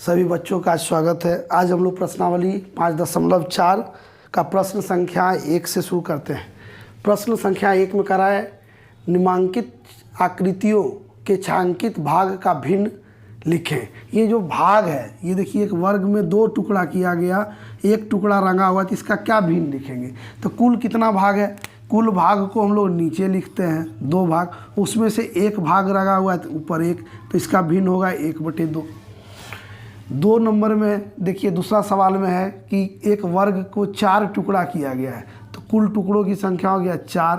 सभी बच्चों का स्वागत है। आज हम लोग प्रश्नावली 5.4 का प्रश्न संख्या 1 से शुरू करते हैं। प्रश्न संख्या 1 में करा है निम्नांकित आकृतियों के छायांकित भाग का भिन्न लिखें। ये जो भाग है ये देखिए, एक वर्ग में 2 टुकड़ा किया गया, एक टुकड़ा रंगा हुआ, तो इसका क्या भिन्न लिखेंगे। तो कुल कितना भाग है, कुल भाग को हम लोग नीचे लिखते हैं 2 भाग, उसमें से एक भाग रंगा हुआ है तो ऊपर 1, तो इसका भिन्न होगा 1/2। 2 नंबर में देखिए दूसरा सवाल में है कि एक वर्ग को 4 टुकड़ा किया गया है, तो कुल टुकड़ों की संख्या हो गया 4।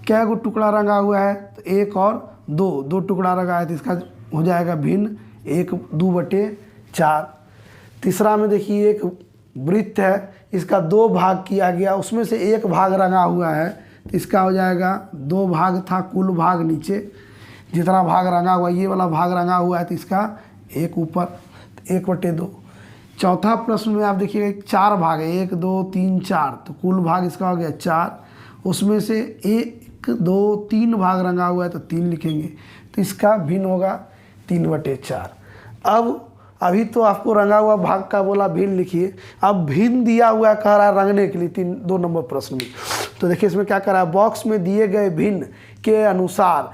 कै गो टुकड़ा रंगा हुआ है, तो 1 और 2 टुकड़ा रंगा है, तो इसका हो जाएगा भिन्न 1/2/4। तीसरा में देखिए एक वृत्त है, इसका 2 भाग किया गया, उसमें से एक भाग रंगा हुआ है, तो इसका हो जाएगा 2 भाग था, कुल भाग नीचे, जितना भाग रंगा हुआ ये वाला भाग रंगा हुआ है, तो इसका 1 ऊपर 1/2। चौथा प्रश्न में आप देखिएगा 4 भाग है, 1 2 3 4, तो कुल भाग इसका हो गया 4, उसमें से 1 2 3 भाग रंगा हुआ है तो 3 लिखेंगे, तो इसका भिन्न होगा 3/4। अब अभी तो आपको रंगा हुआ भाग का बोला भिन्न लिखिए, अब भिन्न दिया हुआ है कह रहा है रंगने के लिए 2 नंबर प्रश्न में। तो देखिए इसमें क्या करा है, बॉक्स में दिए गए भिन्न के अनुसार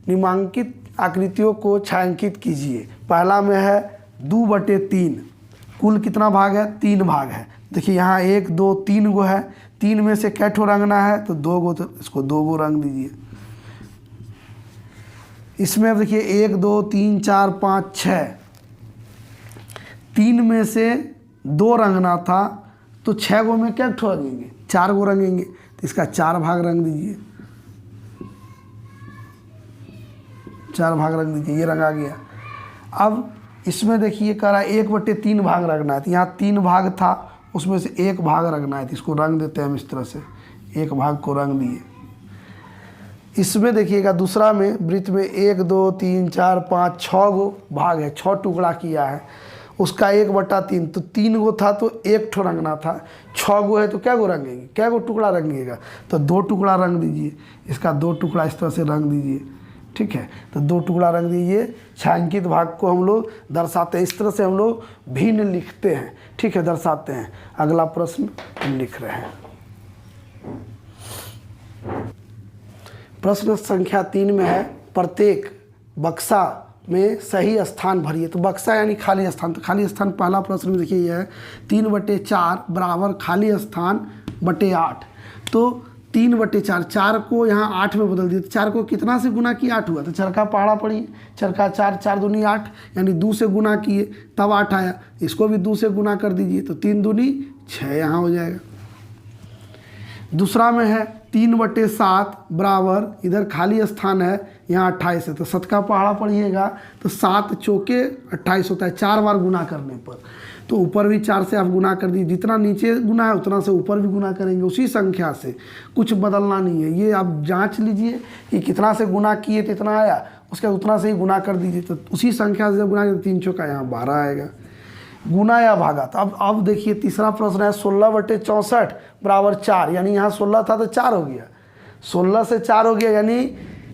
निम्नांकित आकृतियों को छायांकित कीजिए। पहला में है 2/3, कुल कितना भाग है, 3 भाग है। देखिए यहाँ 1 2 3 गो है, 3 में से कै ठो रंगना है, तो 2 गो, तो इसको 2 गो रंग दीजिए। इसमें अब देखिए 1 2 3 4 5 6, 3 में से 2 रंगना था, तो 6 गो में क्या ठो रंगेंगे, 4 गो रंगेंगे, तो इसका 4 भाग रंग दीजिए, 4 भाग रंग दीजिए, ये रंगा गया। अब इसमें देखिए कह रहा है 1/3 भाग रखना है, तो यहाँ 3 भाग था, उसमें से 1 भाग रखना है, तो इसको रंग देते हैं हम इस तरह से, 1 भाग को रंग दिए। इसमें देखिएगा दूसरा में वृत्त में 1 2 3 4 5 6 गो भाग है, 6 टुकड़ा किया है, उसका 1/3, तो 3 गो था तो 1 ठो रंगना था, 6 गो है तो क्या गो रंगेंगे, क्या गो टुकड़ा रंगिएगा, तो 2 टुकड़ा रंग दीजिए, इसका 2 टुकड़ा इस तरह से रंग दीजिए, ठीक है। तो 2 टुकड़ा रंग दीजिए। छायांकित भाग को हम लोग दर्शाते हैं, इस तरह से हम लोग भिन्न लिखते हैं, ठीक है, दर्शाते हैं। अगला प्रश्न हम लिख रहे हैं, प्रश्न संख्या 3 में है प्रत्येक बक्सा में सही स्थान भरिए। तो बक्सा यानी खाली स्थान, तो खाली स्थान पहला प्रश्न में देखिए यह है 3/4 बराबर खाली स्थान बटे 8। तो 3/4, 4 को यहाँ 8 में बदल दिए, तो 4 को कितना से गुना किए, 8 हुआ, तो चरका पहाड़ा पड़ी, चरका 4 4 दूनी 8, यानी 2 से गुना किए तब 8 आया, इसको भी 2 से गुना कर दीजिए, तो 3 दूनी 6 यहाँ हो जाएगा। दूसरा में है 3/7 बराबर, इधर खाली स्थान है यहाँ 28 है, तो 7 का पहाड़ा पढ़िएगा, तो 7 चौके 28 होता है 4 बार गुना करने पर, तो ऊपर भी 4 से आप गुना कर दीजिए, जितना नीचे गुना है उतना से ऊपर भी गुना करेंगे, उसी संख्या से, कुछ बदलना नहीं है। ये आप जांच लीजिए कि कितना से गुना किए तो इतना आया, उसके उतना से ही गुना कर दीजिए, तो उसी संख्या से जब गुना किया 3 चौका यहाँ 12 आएगा। गुना या भागा, तो अब देखिए तीसरा प्रश्न है 16/64 बराबर 4, यानी यहाँ 16 था तो 4 हो गया, 16 से 4 हो गया, यानी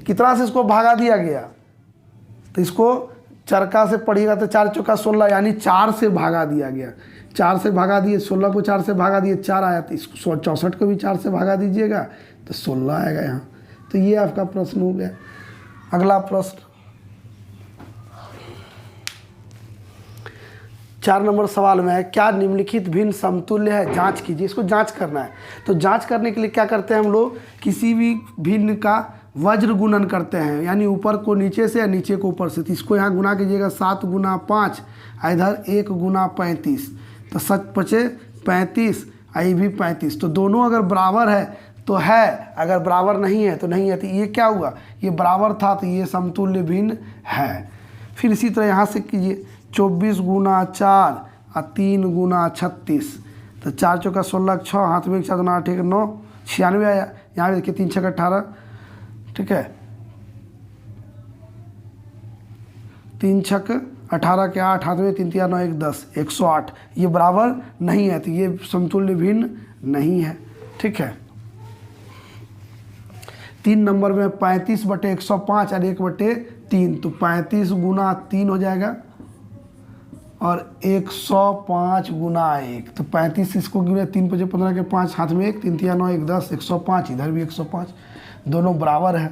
कितना से इसको भागा दिया गया, तो इसको चरका से पढ़िएगा तो 4 चौका 16, यानी 4 से भागा दिया गया, 4 से भागा दिए, 16 को 4 से भागा दिए 4 आया, तो इसको 64 को भी 4 से भागा दीजिएगा तो 16 आएगा यहाँ। तो ये आपका प्रश्न हो गया। अगला प्रश्न 4 नंबर सवाल में है क्या निम्नलिखित भिन्न समतुल्य है, जांच कीजिए। इसको जांच करना है, तो जांच करने के लिए क्या करते हैं हम लोग, किसी भी भिन्न का वज्र गुणन करते हैं, यानी ऊपर को नीचे से या नीचे को ऊपर से। तो इसको यहाँ गुना कीजिएगा 7 × 5, इधर 1 × 35, तो 7 5 35, ये भी 35, तो दोनों अगर बराबर है तो है, अगर बराबर नहीं है तो नहीं है। तो ये क्या हुआ, ये बराबर था तो ये समतुल्य भिन्न है। फिर इसी तरह यहाँ से कीजिए 24 × 4 और 3 × 36, तो 4 चौका 16 6, हाथ में 4 8 1 9 96 आया। यहाँ देखिए 3 6 18, ठीक है, 3 6 18 के 8, हाथ में 3 3 9 1 10, 108, ये बराबर नहीं है, तो ये समतुल्य भिन्न नहीं है, ठीक है। 3 नंबर में 35/105 और 1/3, तो 35 × 3 हो जाएगा और 105 गुना 1, तो 35 इसको गिरे, 3 5 15 के 5 हाथ में 1, 3 3 9 1 10, 105, इधर भी 105, दोनों बराबर है।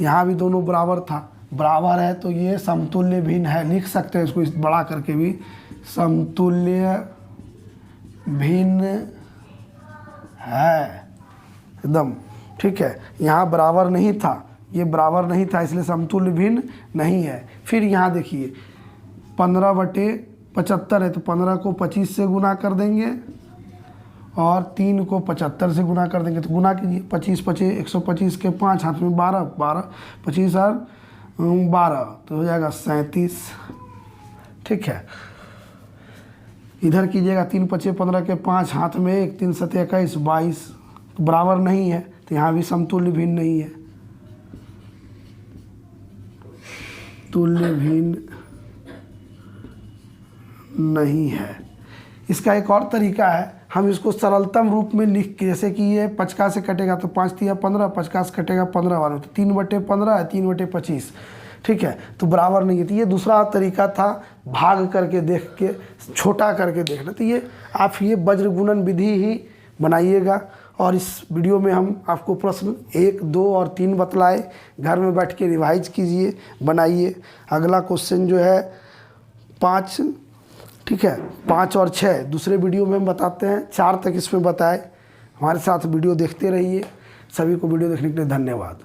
यहाँ भी दोनों बराबर था, बराबर है तो ये समतुल्य भिन्न है, लिख सकते हैं इसको इस बड़ा करके भी, समतुल्य भिन्न है एकदम, ठीक है। यहाँ बराबर नहीं था, ये बराबर नहीं था, इसलिए समतुल्य भिन्न नहीं है। फिर यहाँ देखिए 15/75 है, तो 15 को 25 से गुना कर देंगे और 3 को 75 से गुना कर देंगे, तो गुना कीजिए, 25 25 125 के 5 हाथ में 12 12 25 और 12, तो हो जाएगा 37, ठीक है। इधर कीजिएगा 3 5 15 के 5 हाथ में 1, 3 7 21 22, तो बराबर नहीं है, तो यहाँ भी समतुल्य भिन्न नहीं है, तुल्य भिन्न नहीं है। इसका एक और तरीका है, हम इसको सरलतम रूप में लिख के, जैसे कि ये 50 से कटेगा तो 5 तिया 15, 50 से कटेगा 15 वाला, तो 3/15 है, 3/25, ठीक है, तो बराबर नहीं है। तो ये दूसरा तरीका था भाग करके देख के, छोटा करके देखना। तो ये आप ये वज्र गुणन विधि ही बनाइएगा, और इस वीडियो में हम आपको प्रश्न 1 2 और 3 बतलाए, घर में बैठ के रिवाइज कीजिए, बनाइए। अगला क्वेश्चन जो है 5, ठीक है, 5 और 6 दूसरे वीडियो में हम बताते हैं, 4 तक इसमें बताए। हमारे साथ वीडियो देखते रहिए। सभी को वीडियो देखने के लिए धन्यवाद।